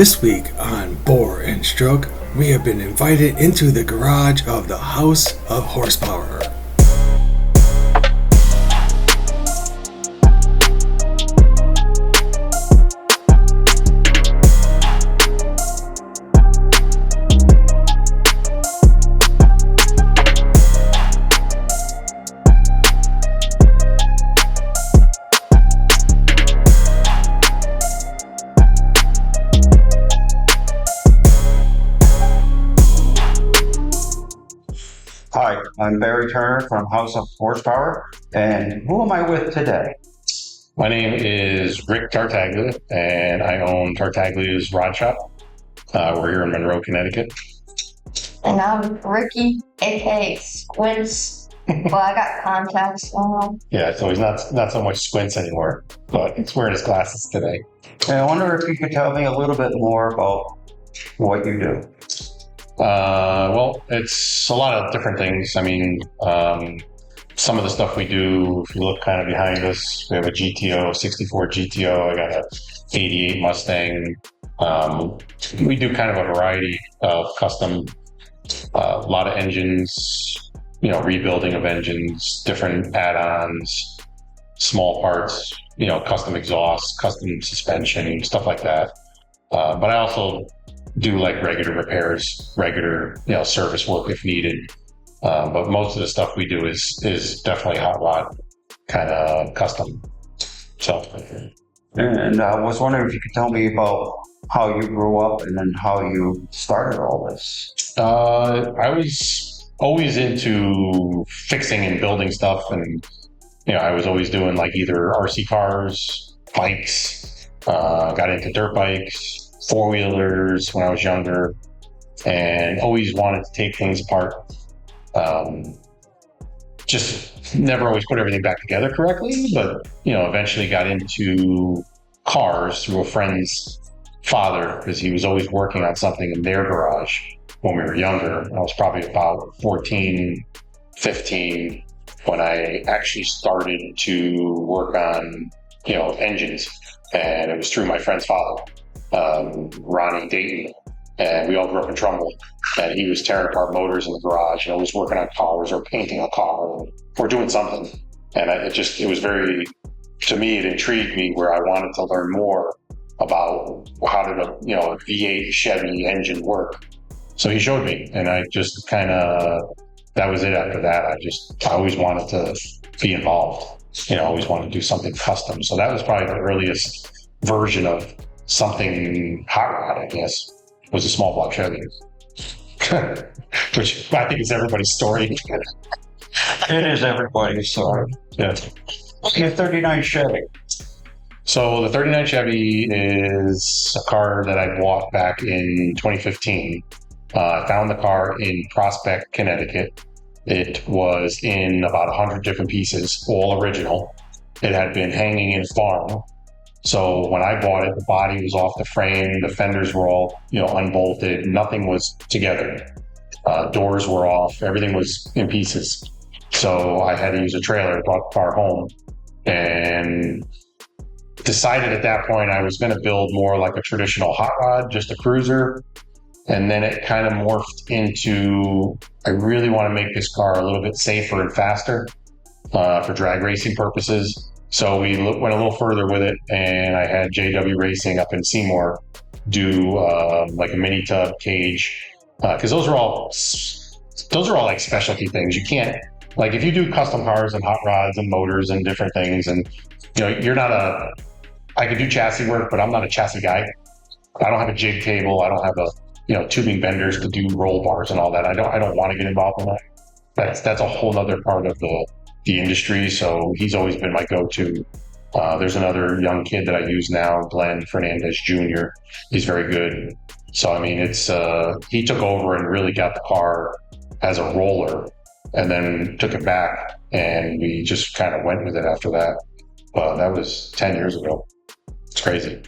This week on Bore and Stroke, we have been invited into the garage of the House of Horsepower. Hi, I'm Barry Turner from House of Horsepower, and who am I with today? My name is Rick Tartaglia, and I own Tartaglia's Rod Shop. We're here in Monroe, Connecticut. And I'm Ricky, aka Squints. Well, I got contacts on. Yeah, so he's not so much Squints anymore, but he's wearing his glasses today. And I wonder if you could tell me a little bit more about what you do. Well, it's a lot of different things. I mean, some of the stuff we do, if you look kind of behind us, we have a GTO, 64 GTO. I got a 88 Mustang. We do kind of a variety of custom, a lot of engines, rebuilding of engines, different add-ons, small parts, custom exhaust, custom suspension, stuff like that. But I also do like regular repairs, regular, service work if needed. But most of the stuff we do is definitely hot rod kind of custom. So. And I was wondering if you could tell me about how you grew up and then how you started all this. I was always into fixing and building stuff, and I was always doing like either RC cars, bikes, got into dirt bikes, four-wheelers when I was younger, and always wanted to take things apart. Just never always put everything back together correctly, but eventually got into cars through a friend's father, because he was always working on something in their garage when we were younger. I was probably about 14, 15 when I actually started to work on engines, and it was through my friend's father, Ronnie Dayton, and we all grew up in Trumbull, and he was tearing apart motors in the garage, was working on cars or painting a car or doing something. And it was very, to me, it intrigued me where I wanted to learn more about how did a V8 Chevy engine work. So he showed me, and I just that was it after that. I always wanted to be involved, always wanted to do something custom. So that was probably the earliest version of something hot rod, I guess, was a small block Chevy. Which I think is everybody's story. It is everybody's story. Yeah. Your 39 Chevy. So the 39 Chevy is a car that I bought back in 2015. I found the car in Prospect, Connecticut. It was in about 100 different pieces, all original. It had been hanging in a farm. So when I bought it, the body was off the frame, the fenders were all, unbolted, nothing was together. Doors were off, everything was in pieces. So I had to use a trailer, brought the car home, and decided at that point I was going to build more like a traditional hot rod, just a cruiser. And then it kind of morphed into, I really want to make this car a little bit safer and faster for drag racing purposes. So we went a little further with it, and I had JW Racing up in Seymour do like a mini tub cage, because those are all like specialty things. You can't, like, if you do custom cars and hot rods and motors and different things, and you're not I could do chassis work, but I'm not a chassis guy. I don't have a jig table. I don't have a tubing benders to do roll bars and all that. I don't want to get involved in that. That's a whole other part of the industry. So he's always been my go-to. There's another young kid that I use now, Glenn Fernandez Jr. He's very good. So, I mean, it's he took over and really got the car as a roller, and then took it back, and we just kind of went with it after that. That was 10 years ago. It's crazy.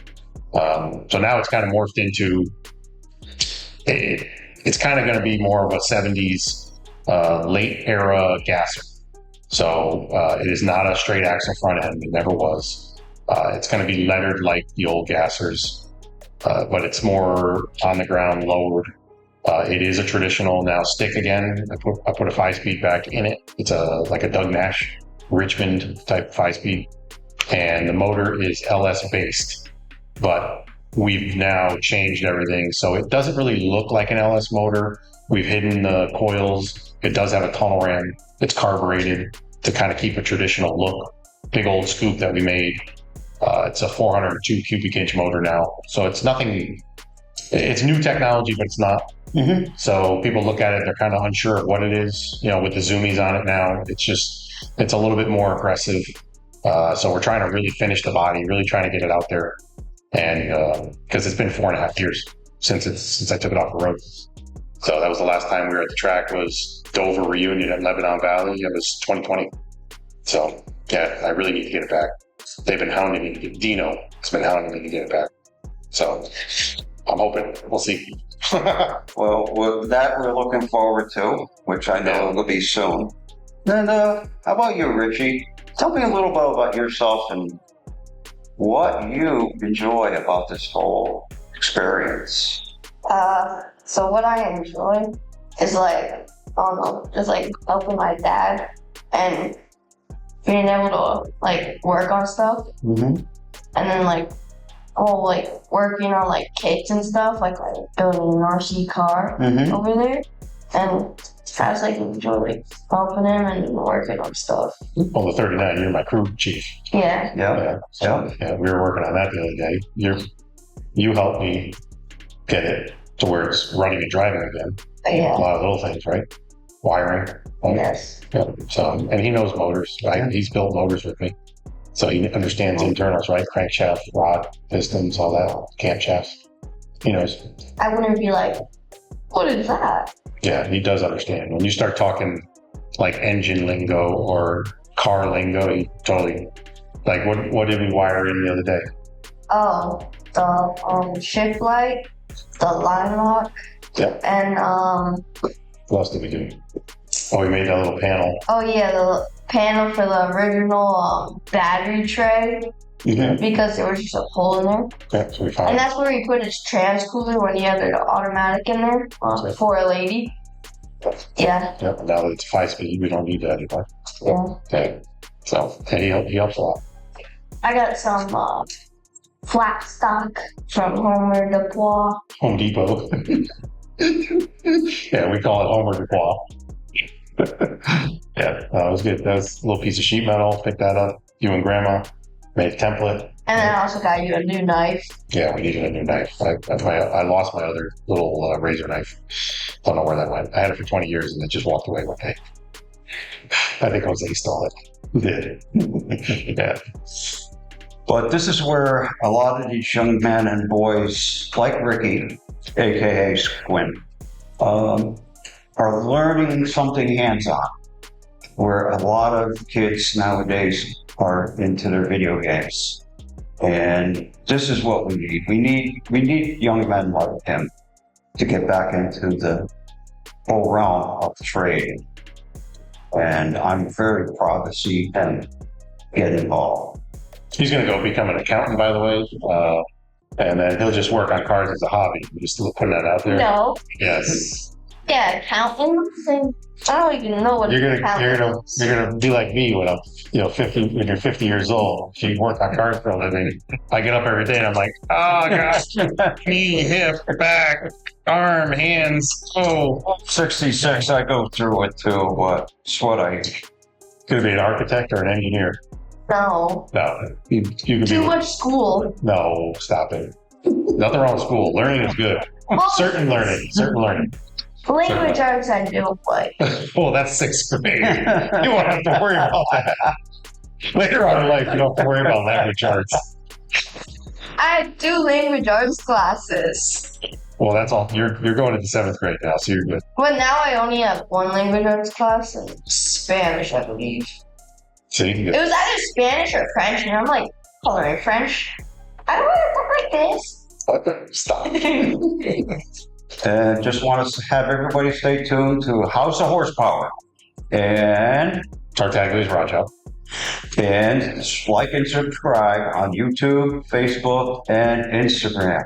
So now it's kind of morphed into, it's kind of going to be more of a 70s late era gasser. So it is not a straight axle front end. It never was. It's going to be lettered like the old gassers. but it's more on the ground, lowered. It is a traditional now stick again. I put a 5-speed back in it. It's like a Doug Nash Richmond type 5-speed, and the motor is LS based, but we've now changed everything, so it doesn't really look like an LS motor. We've hidden the coils. It does have a tunnel ram. It's carbureted to kind of keep a traditional look. Big old scoop that we made. It's a 402 cubic inch motor now, so it's nothing. It's new technology, but it's not. So people look at it, they're kind of unsure of what it is. With the zoomies on it now, it's a little bit more aggressive. So we're trying to really finish the body, really trying to get it out there, and because it's been 4.5 years since I took it off the road. So that was the last time we were at the track, was Dover reunion at Lebanon Valley. It was 2020. So yeah, I really need to get it back. They've been hounding me. Dino has been hounding me to get it back. So I'm hoping. We'll see. Well, with that we're looking forward to, which I know will be soon. And how about you, Richie? Tell me a little bit about yourself and what you enjoy about this whole experience. So what I enjoy is like, I don't know, just like helping my dad and being able to like work on stuff. And then like, working on like kits and stuff, like building an RC car over there. And I just like enjoy like helping him and working on stuff. Well, the 39, you're my crew chief. Yeah. Yeah, we were working on that the other day. You helped me get it to where it's running and driving again. Yeah. A lot of little things, right? Wiring. Yes. Yeah. So, and he knows motors, right? He's built motors with me. So he understands internals, right? Crankshaft, rod, pistons, all that, camshafts. He knows. I wouldn't be like, what is that? Yeah, he does understand. When you start talking like engine lingo or car lingo, he totally, like, what did we wire in the other day? Oh, the shift light, the line lock, and What else did we do? Oh, we made that little panel. oh yeah, the panel for the original battery tray, because there was just a hole in there. Yeah, so we found And that's where we put his trans cooler when he had the automatic in there for a lady. Yeah. Yeah, now that it's 5-speed, we don't need that anymore. Yeah. Okay. So he helps a lot. I got some flat stock from Homer Depot. Home Depot. Yeah, we call it Homer Depot. Yeah, that was good. That was a little piece of sheet metal. Picked that up. You and Grandma made a template. And then I also got you a new knife. Yeah, we needed a new knife. I lost my other little razor knife. Don't know where that went. I had it for 20 years and it just walked away one day. I think Jose stole it. Did. Yeah. But this is where a lot of these young men and boys, like Ricky, aka Squint, are learning something hands-on, where a lot of kids nowadays are into their video games. And this is what we need. We need young men like him to get back into the whole realm of trade. And I'm very proud to see him get involved. He's going to go become an accountant, by the way. And then he'll just work on cars as a hobby. Just putting that out there. No. Yes. Yeah, accountants. And I don't even know what You're accountants. gonna be like me when I'm 50 when you're 50 years old. You work on cars for a living. I get up every day and I'm like, oh gosh, knee, hip, back, arm, hands. Oh, 66, I go through it too, but it's what I... could be an architect or an engineer. No. No, you could be. Too much school. No, stop it. Nothing wrong with school. Learning is good. Certain learning. Language arts I do, but Well, that's 6th grade. You won't have to worry about that. Later on in life, you don't have to worry about language arts. I do language arts classes. Well, that's all. You're going into 7th grade now, so you're good. But now I only have one language arts class in Spanish, I believe. So you can It get. was either Spanish or French, and I'm like, coloring French. I don't want to look like this. Stop. And just want to have everybody stay tuned to House of Horsepower. And Tartaglia's Raja. like and subscribe on YouTube, Facebook, and Instagram.